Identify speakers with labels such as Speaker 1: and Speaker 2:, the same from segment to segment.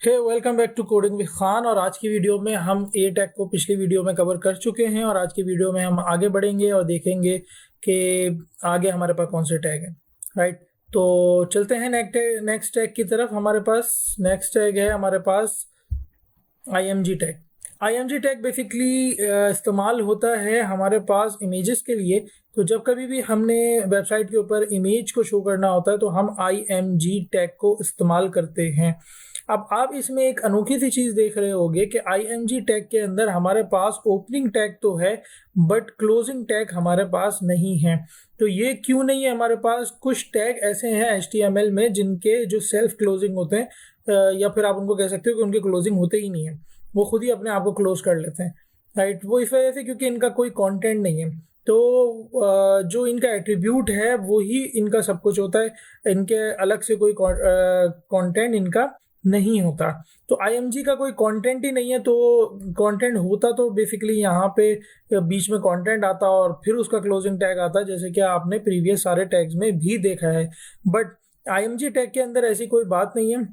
Speaker 1: Hey welcome back to coding with Khan. और आज की वीडियो में हम ए टैग को पिछली वीडियो में कवर कर चुके हैं और आज की वीडियो में हम आगे बढ़ेंगे और देखेंगे कि आगे हमारे पास कौन से टैग हैं। राइट, तो चलते हैं नेक्स्ट टैग की तरफ। हमारे पास नेक्स्ट टैग है हमारे पास IMG tag. IMG tag basically इस्तेमाल होता है हमारे पास इमेजेस के लिए। तो जब कभी भी हमने वेबसाइट के ऊपर इमेज को शो करना होता है तो हम IMG टैग को इस्तेमाल करते हैं। अब आप इसमें एक अनोखी सी चीज़ देख रहे होंगे कि IMG टैग के अंदर हमारे पास ओपनिंग टैग तो है बट क्लोजिंग टैग हमारे पास नहीं है। तो ये क्यों नहीं है हमारे पास? कुछ टैग ऐसे हैं HTML में जिनके जो सेल्फ क्लोजिंग होते हैं, या फिर आप उनको कह सकते हो कि उनके क्लोजिंग होते ही नहीं है, वो खुद ही अपने आप को क्लोज कर लेते हैं। राइट, वो इस वजह से क्योंकि इनका कोई कंटेंट नहीं है। तो जो इनका एट्रीब्यूट है वो ही इनका सब कुछ होता है, इनके अलग से कोई कंटेंट इनका नहीं होता। तो IMG का कोई कंटेंट ही नहीं है, तो कंटेंट होता तो बेसिकली यहाँ पे बीच में कंटेंट आता और फिर उसका क्लोजिंग टैग आता, जैसे कि आपने प्रीवियस सारे टैग्स में भी देखा है। बट IMG टैग के अंदर ऐसी कोई बात नहीं है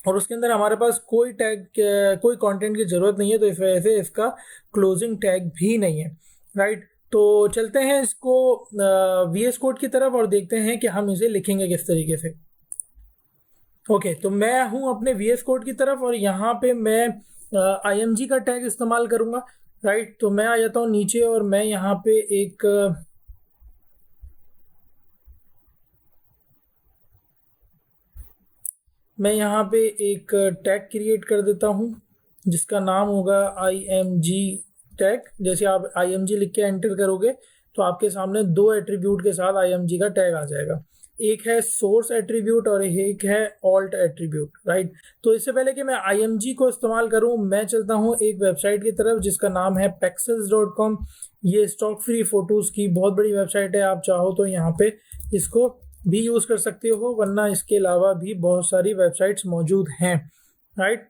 Speaker 1: और उसके अंदर हमारे पास कोई टैग कोई कंटेंट की ज़रूरत नहीं है, तो इस वजह से इसका क्लोजिंग टैग भी नहीं है। राइट, तो चलते हैं इसको VS कोड की तरफ और देखते हैं कि हम इसे लिखेंगे किस तरीके से। ओके, तो मैं हूं अपने VS कोड की तरफ और यहाँ पे मैं IMG का टैग इस्तेमाल करूंगा। राइट, तो मैं आ जाता हूँ नीचे और मैं यहाँ पे एक मैं यहाँ पे एक टैग क्रिएट कर देता हूँ जिसका नाम होगा IMG टैग। जैसे आप IMG लिख के एंटर करोगे तो आपके सामने दो एट्रीब्यूट के साथ IMG का टैग आ जाएगा। एक है सोर्स एट्रीब्यूट और एक है ऑल्ट एट्रीब्यूट। राइट, तो इससे पहले कि मैं IMG को इस्तेमाल करूं, मैं चलता हूं एक वेबसाइट की तरफ जिसका नाम है pexels.com। ये स्टॉक फ्री फोटोज़ की बहुत बड़ी वेबसाइट है। आप चाहो तो यहाँ पे इसको भी यूज़ कर सकते हो, वरना इसके अलावा भी बहुत सारी वेबसाइट्स मौजूद हैं। राइट,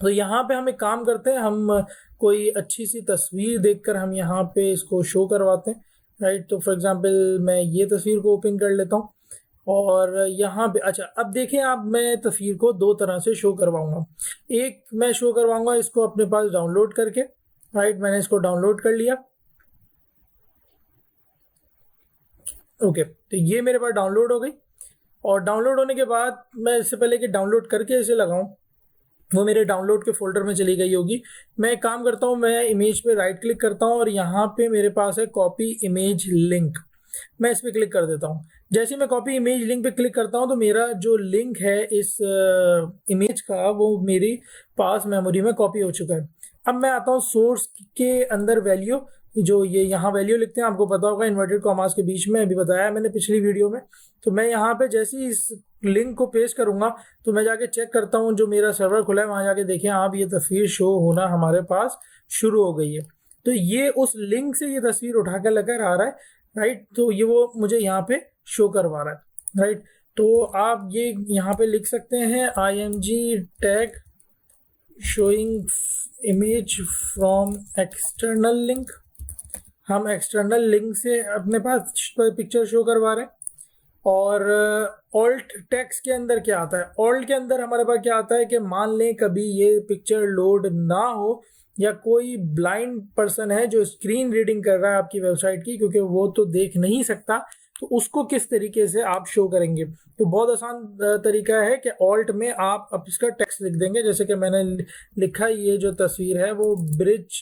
Speaker 1: तो यहाँ पे हम एक काम करते हैं, हम कोई अच्छी सी तस्वीर देखकर हम यहाँ पे इसको शो करवाते हैं। राइट, तो फॉर एग्जांपल मैं ये तस्वीर को ओपन कर लेता हूँ और यहाँ पे अच्छा, अब देखें आप, मैं तस्वीर को दो तरह से शो करवाऊंगा। एक मैं शो करवाऊंगा इसको अपने पास डाउनलोड करके। राइट, मैंने इसको डाउनलोड कर लिया। ओके, तो ये मेरे पास डाउनलोड हो गई और डाउनलोड होने के बाद मैं इससे पहले कि डाउनलोड करके इसे लगाऊं, वो मेरे डाउनलोड के फोल्डर में चली गई होगी। मैं एक काम करता हूँ, मैं इमेज पे राइट क्लिक करता हूँ और यहाँ पे मेरे पास है कॉपी इमेज लिंक। मैं इस पर क्लिक कर देता हूँ। जैसे मैं कॉपी इमेज लिंक पे क्लिक करता हूँ तो मेरा जो लिंक है इस इमेज का वो मेरी पास मेमोरी में कॉपी हो चुका है। अब मैं आता हूँ सोर्स के अंदर वैल्यू, जो ये यहाँ वैल्यू लिखते हैं, आपको पता होगा इन्वर्टेड कॉमास के बीच में, अभी बताया मैंने पिछली वीडियो में। तो मैं यहाँ पे जैसे ही इस लिंक को पेस्ट करूंगा तो मैं जाके चेक करता हूँ, जो मेरा सर्वर खुला है वहाँ जाके देखें आप, ये तस्वीर शो होना हमारे पास शुरू हो गई है। तो ये उस लिंक से ये तस्वीर उठा कर लेकर आ रहा है। राइट, तो ये वो मुझे यहाँ पे शो करवा रहा है। राइट, तो आप ये यहाँ पे लिख सकते हैं IMG tag showing image from external link. हम एक्सटर्नल लिंक से अपने पास पिक्चर शो करवा रहे हैं। और ऑल्ट टेक्स्ट के अंदर क्या आता है? ऑल्ट के अंदर हमारे पास क्या आता है कि मान लें कभी ये पिक्चर लोड ना हो या कोई ब्लाइंड पर्सन है जो स्क्रीन रीडिंग कर रहा है आपकी वेबसाइट की, क्योंकि वो तो देख नहीं सकता, तो उसको किस तरीके से आप शो करेंगे? तो बहुत आसान तरीका है कि ऑल्ट में आप अब इसका टेक्स्ट लिख देंगे। जैसे कि मैंने लिखा, ये जो तस्वीर है वो ब्रिज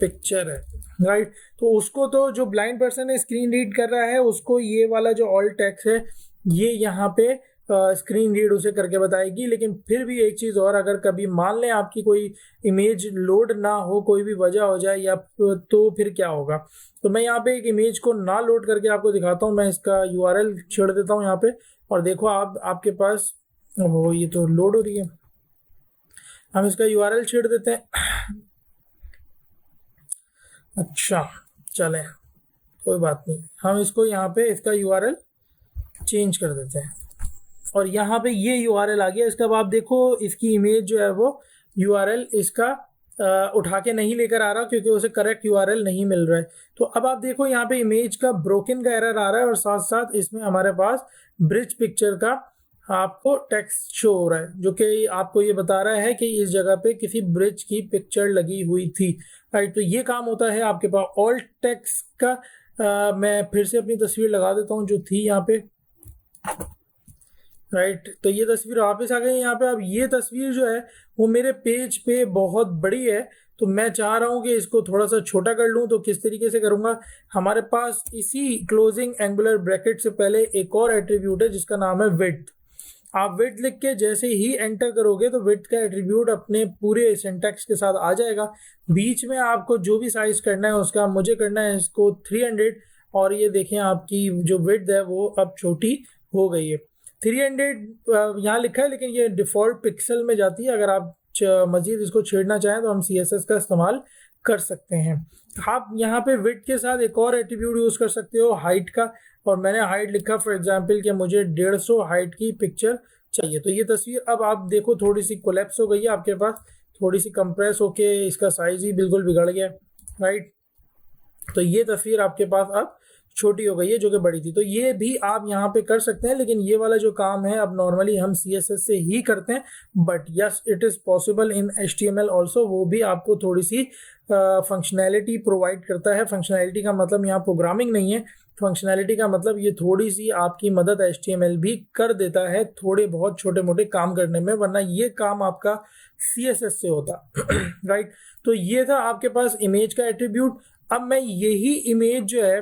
Speaker 1: पिक्चर है। राइट, तो उसको तो जो ब्लाइंड पर्सन है स्क्रीन रीड कर रहा है, उसको ये वाला जो ऑल्ट टेक्स्ट है ये यहाँ पे स्क्रीन रीड उसे करके बताएगी। लेकिन फिर भी एक चीज़ और, अगर कभी मान लें आपकी कोई इमेज लोड ना हो, कोई भी वजह हो जाए या तो फिर क्या होगा? तो मैं यहाँ पे एक इमेज को ना लोड करके आपको दिखाता हूँ। मैं इसका URL छेड़ देता हूँ यहाँ पे और देखो आप, आपके पास वो ये तो लोड हो रही है। हम इसका URL छेड़ देते हैं। अच्छा, चलें, कोई बात नहीं, हम इसको यहाँ पे इसका URL चेंज कर देते हैं और यहाँ पे ये URL आ गया। इसका अब आप देखो, इसकी इमेज जो है वो URL इसका उठा के नहीं लेकर आ रहा क्योंकि उसे करेक्ट URL नहीं मिल रहा है। तो अब आप देखो यहाँ पे इमेज का ब्रोकन का एरर आ रहा है और साथ साथ इसमें हमारे पास ब्रिज पिक्चर का आपको टेक्स्ट शो हो रहा है जो कि आपको ये बता रहा है कि इस जगह पे किसी ब्रिज की पिक्चर लगी हुई थी, राइट। तो ये काम होता है आपके पास ऑल्ट टेक्स्ट का। मैं फिर से अपनी तस्वीर लगा देता हूँ जो थी यहाँ पे, राइट। तो ये तस्वीर वापस आ गई यहाँ पे। अब ये तस्वीर जो है वो मेरे पेज पे बहुत बड़ी है, तो मैं चाह रहा हूँ कि इसको थोड़ा सा छोटा कर लूँ। तो किस तरीके से करूँगा, हमारे पास इसी क्लोजिंग एंगुलर ब्रैकेट से पहले एक और एट्रीब्यूट है जिसका नाम है विड्थ। आप विड्थ लिख के जैसे ही एंटर करोगे तो विड्थ का एट्रीब्यूट अपने पूरे सिंटैक्स के साथ आ जाएगा। बीच में आपको जो भी साइज करना है उसका, मुझे करना है इसको 300, और ये देखें आपकी जो विड्थ है वो अब छोटी हो गई है। 300 यहाँ लिखा है, लेकिन ये डिफ़ॉल्ट पिक्सल में जाती है। अगर आप मजीद इसको छेड़ना चाहें तो हम CSS का इस्तेमाल कर सकते हैं। आप यहाँ पे विड्थ के साथ एक और एट्रीब्यूट यूज़ कर सकते हो, हाइट का। और मैंने हाइट लिखा फॉर एग्जांपल कि मुझे 150 हाइट की पिक्चर चाहिए। तो ये तस्वीर अब आप देखो थोड़ी सी कोलैप्स हो गई है आपके पास, थोड़ी सी कंप्रेस होके इसका साइज ही बिल्कुल बिगड़ गया, राइट। तो ये तस्वीर आपके पास अब छोटी हो गई है जो कि बड़ी थी। तो ये भी आप यहाँ पे कर सकते हैं, लेकिन ये वाला जो काम है अब नॉर्मली हम CSS से ही करते हैं, but yes it is possible in HTML also. वो भी आपको थोड़ी सी फंक्शनैलिटी प्रोवाइड करता है। फंक्शनैलिटी का मतलब यहाँ प्रोग्रामिंग नहीं है, फंक्शनैलिटी का मतलब ये थोड़ी सी आपकी मदद HTML भी कर देता है थोड़े बहुत छोटे मोटे काम करने में, वरना ये काम आपका CSS से होता राइट। तो ये था आपके पास इमेज का एट्रीब्यूट। अब मैं यही इमेज जो है,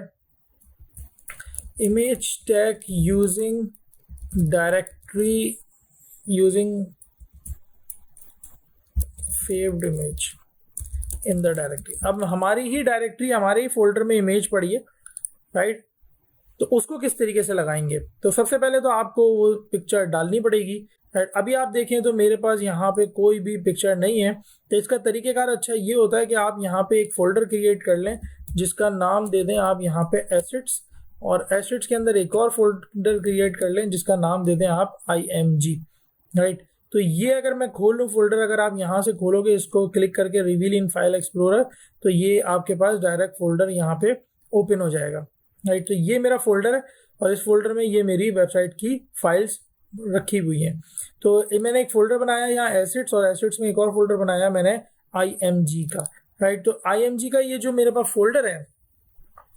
Speaker 1: image tag using directory using saved image in the directory। अब हमारी ही डायरेक्टरी, हमारे ही फोल्डर में इमेज पड़ी है, राइट। तो उसको किस तरीके से लगाएंगे, तो सबसे पहले तो आपको वो पिक्चर डालनी पड़ेगी, राइट। अभी आप देखें तो मेरे पास यहाँ पे कोई भी पिक्चर नहीं है। तो इसका तरीकेकार अच्छा ये होता है कि आप यहाँ पे एक फोल्डर क्रिएट कर लें जिसका नाम दे दें आप यहाँ पे एसेट्स, और एसेट्स के अंदर एक और फोल्डर क्रिएट कर लें जिसका नाम दे दें आप IMG, राइट। तो ये अगर मैं खोल लूँ फोल्डर, अगर आप यहाँ से खोलोगे इसको क्लिक करके रिवील इन फाइल एक्सप्लोरर, तो ये आपके पास डायरेक्ट फोल्डर यहाँ पे ओपन हो जाएगा, राइट। तो ये मेरा फोल्डर है और इस फोल्डर में ये मेरी वेबसाइट की फाइल्स रखी हुई हैं। तो मैंने एक फोल्डर बनाया यहाँ एसेट्स, और एसेट्स में एक और फोल्डर बनाया मैंने IMG का, राइट। तो IMG का ये जो मेरे पास फोल्डर है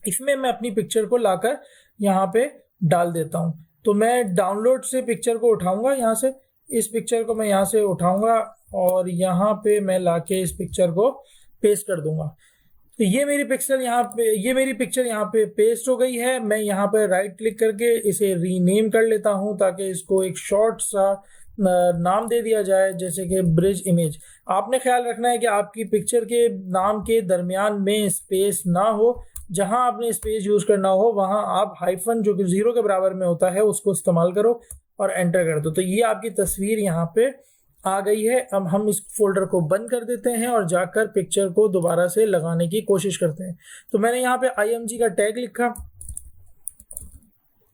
Speaker 1: इसमें मैं अपनी पिक्चर को लाकर यहाँ पे डाल देता हूँ। तो मैं डाउनलोड से पिक्चर को उठाऊंगा, यहाँ से इस पिक्चर को मैं यहाँ से उठाऊंगा और यहाँ पे मैं लाके इस पिक्चर को पेस्ट कर दूंगा। तो ये मेरी पिक्चर यहाँ पे पेस्ट हो गई है। मैं यहाँ पे राइट क्लिक करके इसे रीनेम कर लेता हूँ ताकि इसको एक शॉर्ट सा नाम दे दिया जाए, जैसे कि ब्रिज इमेज। आपने ख्याल रखना है कि आपकी पिक्चर के नाम के दरमियान में स्पेस ना हो, जहां आपने स्पेस यूज करना हो वहां आप हाइफन जो कि 0 के बराबर में होता है उसको इस्तेमाल करो और एंटर कर दो। तो ये आपकी तस्वीर यहाँ पे आ गई है। अब हम इस फोल्डर को बंद कर देते हैं और जाकर पिक्चर को दोबारा से लगाने की कोशिश करते हैं। तो मैंने यहाँ पे IMG का टैग लिखा,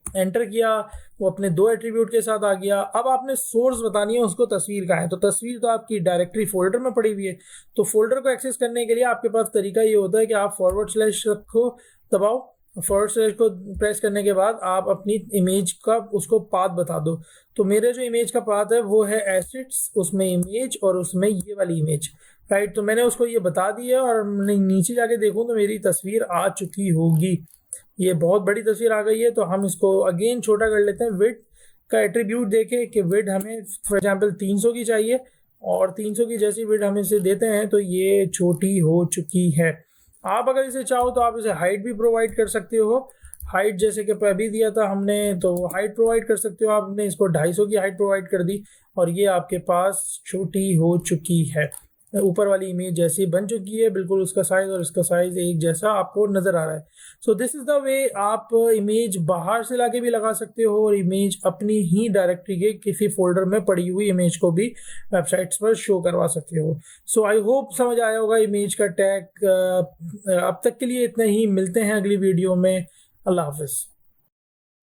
Speaker 1: एंटर किया, वो अपने 2 एट्रीब्यूट के साथ आ गया। अब आपने सोर्स बतानी है उसको तस्वीर का है, तो तस्वीर तो आपकी डायरेक्टरी फोल्डर में पड़ी हुई है। तो फोल्डर को एक्सेस करने के लिए आपके पास तरीका ये होता है कि आप / रखो, दबाओ, / को प्रेस करने के बाद आप अपनी इमेज का उसको पाथ बता दो। तो मेरे जो इमेज का पाथ है वो है एसेट्स, उसमें इमेज और उसमें ये वाली इमेज, राइट। तो मैंने उसको ये बता दिया और नीचे जाके देखूँ तो मेरी तस्वीर आ चुकी होगी। ये बहुत बड़ी तस्वीर आ गई है। तो हम इसको अगेन छोटा कर लेते हैं। विड्थ का एट्रीब्यूट देके कि विड्थ हमें फॉर एग्जांपल 300 की चाहिए, और 300 की जैसी विड्थ हम इसे देते हैं तो ये छोटी हो चुकी है। आप अगर इसे चाहो तो आप इसे हाइट भी प्रोवाइड कर सकते हो। हाइट जैसे कि अभी दिया था हमने, तो हाइट प्रोवाइड कर सकते हो। आपने इसको 250 की हाइट प्रोवाइड कर दी और ये आपके पास छोटी हो चुकी है। ऊपर वाली इमेज जैसी बन चुकी है, बिल्कुल उसका साइज और इसका साइज एक जैसा आपको नजर आ रहा है। So this is the way आप इमेज बाहर से लाके भी लगा सकते हो और इमेज अपनी ही डायरेक्टरी के किसी फोल्डर में पड़ी हुई इमेज को भी वेबसाइट्स पर शो करवा सकते हो। सो आई होप समझ आया होगा इमेज का टैग। अब तक के लिए इतना ही, मिलते हैं अगली वीडियो में। अल्लाह हाफिज।